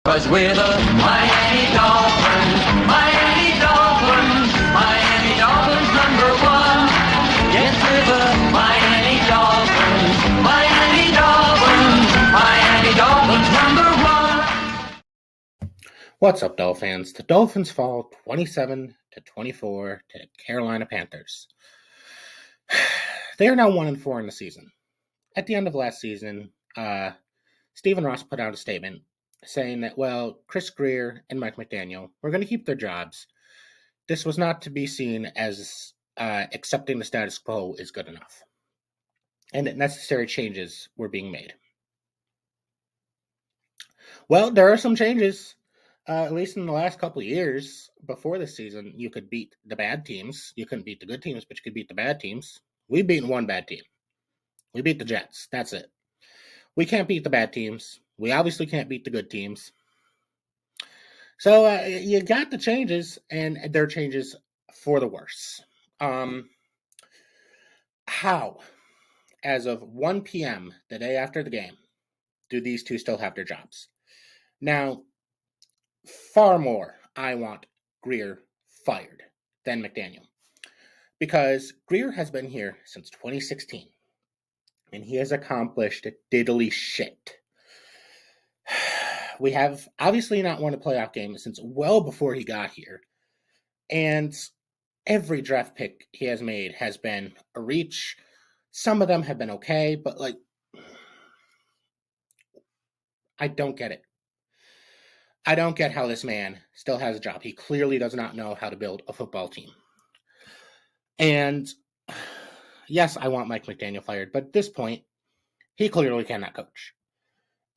'Cause we're the Miami Dolphins, Miami Dolphins, Miami Dolphins #1. Yes, we're the Miami Dolphins, Miami Dolphins, Miami Dolphins #1. What's up, Dolphins? The Dolphins fall 27-24 to the Carolina Panthers. They are now 1-4 in the season. At the end of last season, Stephen Ross put out a statement saying that, well, Chris Grier and Mike McDaniel were going to keep their jobs. This was not to be seen as accepting the status quo is good enough, and that necessary changes were being made. Well, there are some changes. At least in the last couple of years before this season, you could beat the bad teams. You couldn't beat the good teams, but you could beat the bad teams. We've beaten one bad team. We beat the Jets. That's it. We can't beat the bad teams. We obviously can't beat the good teams. So you got the changes, and they're changes for the worse. How, as of 1 p.m. the day after the game, do these two still have their jobs? Now, far more I want Grier fired than McDaniel, because Grier has been here since 2016, and he has accomplished diddly shit. We have obviously not won a playoff game since well before he got here, and every draft pick he has made has been a reach. Some of them have been okay, but I don't get it. I don't get how this man still has a job. He clearly does not know how to build a football team. And yes, I want Mike McDaniel fired, but at this point, he clearly cannot coach.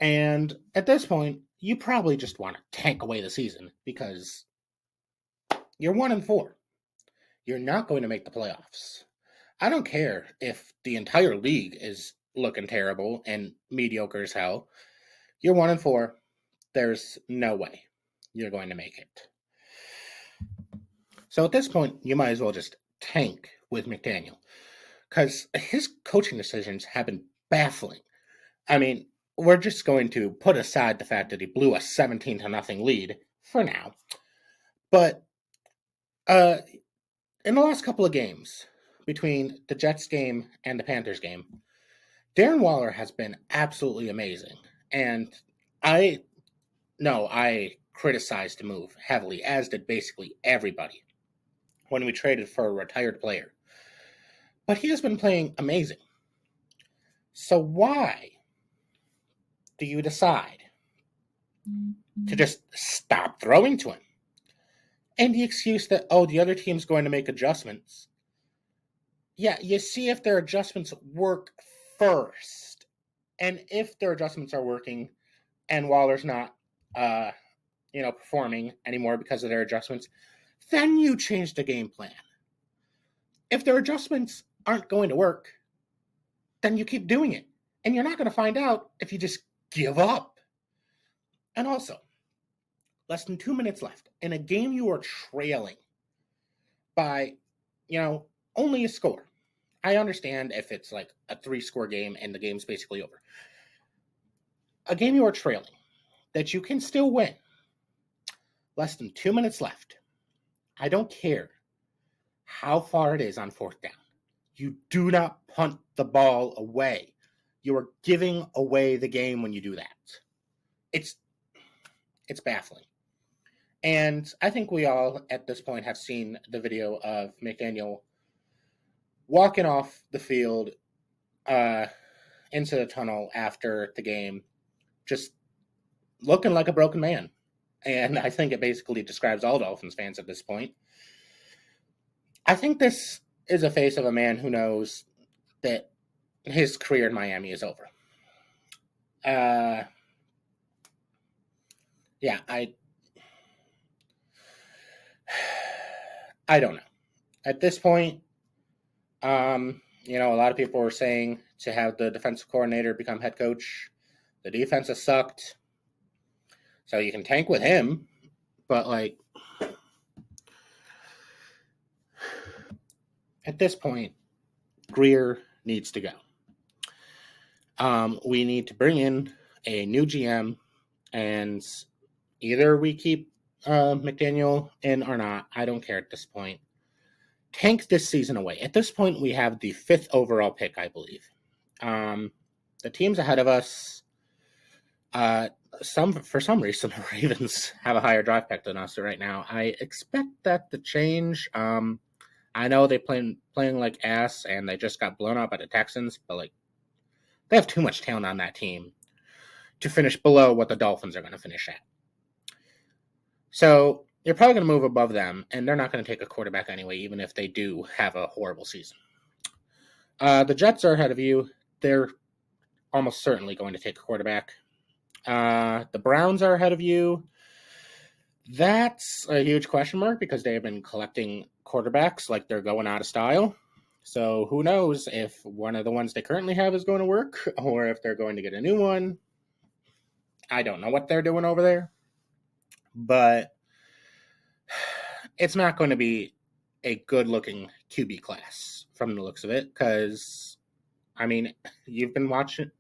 And at this point, you probably just want to tank away the season because you're 1-4. You're not going to make the playoffs. I don't care if the entire league is looking terrible and mediocre as hell. You're 1-4. There's no way you're going to make it. So at this point, you might as well just tank with McDaniel, because his coaching decisions have been baffling. I mean, we're just going to put aside the fact that he blew a 17-0 lead for now. But in the last couple of games, between the Jets game and the Panthers game, Darren Waller has been absolutely amazing. And I criticized the move heavily, as did basically everybody, when we traded for a retired player. But he has been playing amazing. So why do you decide to just stop throwing to him? And the excuse that, the other team's going to make adjustments. Yeah, you see if their adjustments work first. And if their adjustments are working and Waller's not performing anymore because of their adjustments, then you change the game plan. If their adjustments aren't going to work, then you keep doing it. And you're not going to find out if you just give up. And also, less than 2 minutes left in a game you are trailing by, only a score. I understand if it's like a 3-score game and the game's basically over. A game you are trailing that you can still win. Less than 2 minutes left. I don't care how far it is on 4th down. You do not punt the ball away. You are giving away the game when you do that. It's baffling. And I think we all at this point have seen the video of McDaniel walking off the field into the tunnel after the game, just looking like a broken man. And I think it basically describes all Dolphins fans at this point. I think this is a face of a man who knows that his career in Miami is over. I don't know. At this point, a lot of people were saying to have the defensive coordinator become head coach. The defense has sucked. So you can tank with him, but at this point, Grier needs to go. We need to bring in a new GM and either we keep McDaniel in or not. I don't care at this point. Tank this season away. At this point, we have the 5th overall pick, I believe. The teams ahead of us, for some reason, the Ravens have a higher draft pick than us right now. I expect that to change. I know they playing like ass, and they just got blown out by the Texans, but like they have too much talent on that team to finish below what the Dolphins are going to finish at. So you're probably going to move above them, and they're not going to take a quarterback anyway, even if they do have a horrible season. The Jets are ahead of you. They're almost certainly going to take a quarterback. The Browns are ahead of you. That's a huge question mark because they have been collecting quarterbacks like they're going out of style. So who knows if one of the ones they currently have is going to work or if they're going to get a new one. I don't know what they're doing over there. But it's not going to be a good-looking QB class from the looks of it because, I mean, if you've been watching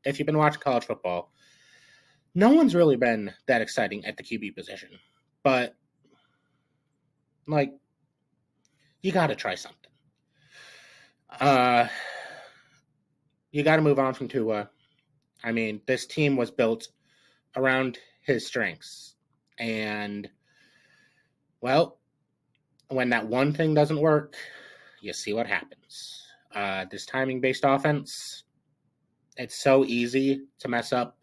college football, no one's really been that exciting at the QB position. But, like, you got to try something. You got to move on from Tua. I mean, this team was built around his strengths. And, well, when that one thing doesn't work, you see what happens. This timing-based offense, it's so easy to mess up.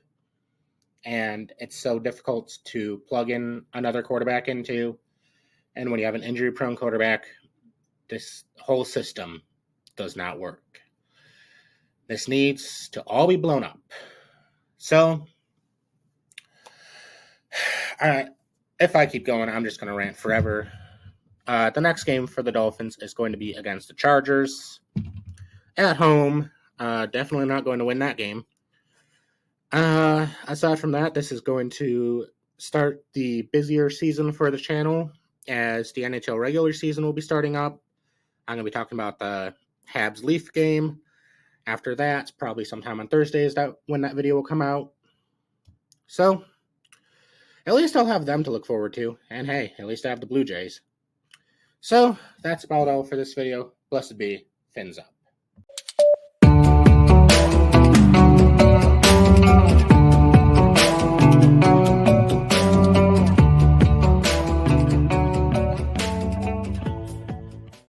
And it's so difficult to plug in another quarterback into. And when you have an injury-prone quarterback, this whole system does not work. This needs to all be blown up. So, if I keep going, I'm just going to rant forever. The next game for the Dolphins is going to be against the Chargers at home. Definitely not going to win that game. Aside from that, this is going to start the busier season for the channel as the NHL regular season will be starting up. I'm going to be talking about the Habs-Leaf game. After that, probably sometime on Thursday is when that video will come out. So, at least I'll have them to look forward to. And hey, at least I have the Blue Jays. So, that's about all for this video. Blessed be. Fins up.